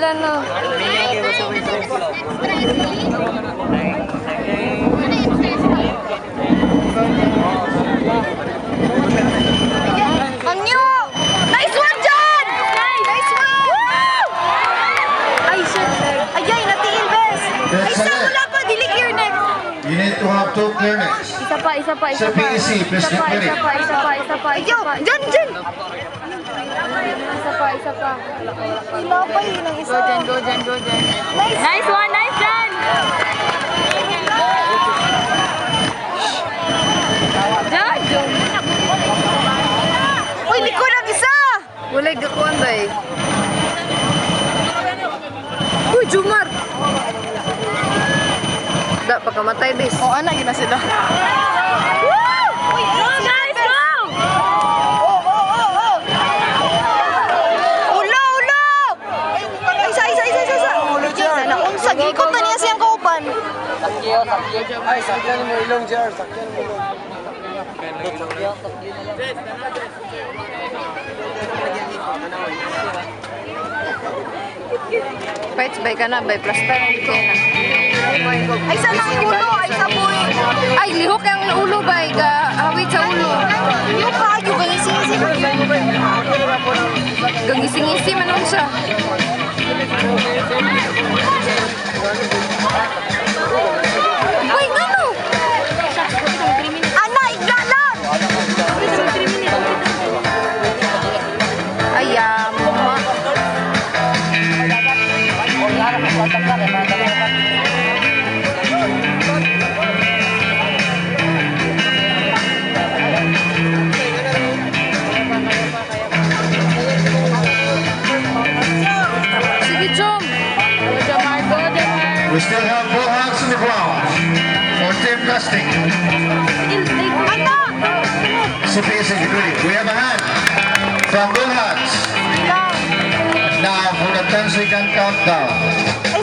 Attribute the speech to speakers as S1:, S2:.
S1: Dalan no. Anyo! Nice one, John! Nice one! Woo! Ay, shit. Ayay, natingin, bes. Ay, sa wala pa, dili clear next.
S2: You need to have 2 clear necks.
S1: Isa pa.
S2: Sa PEC, please get ready.
S1: Ayaw, John! Isa pa. Ilapay yun ang isa. Go, Jen. Nice one, nice, Jen! John! Uy, likod ang isa! Walay gakuan ba eh. Uy, Jumar! Da, pagkamatay, bes. Oo, anak, yun na sila. Woo! Uy, nice, go! Sa gikot na niya siyang kaupan.
S3: Ay, sakyan mo ilong, Jar. Sakyan mo ilong.
S1: Fights by ka na, by plaster. Okay na.
S4: Ay, sa lang ulo, ay sa boy.
S1: Ay, lihok yung ulo, bay. Hawit sa ulo.
S4: Yung kayo, gangising-ising.
S1: Gagising-isi man nun siya. Uy, ano?
S4: Ana, igla lang.
S1: Ay, mama. Sige, Chom.
S2: We still have bullhogs in the ground for team casting.
S4: Ana!
S2: Sa PEC, get ready. We have a hand from bullhogs. Now for the 10-second countdown.
S4: Ay,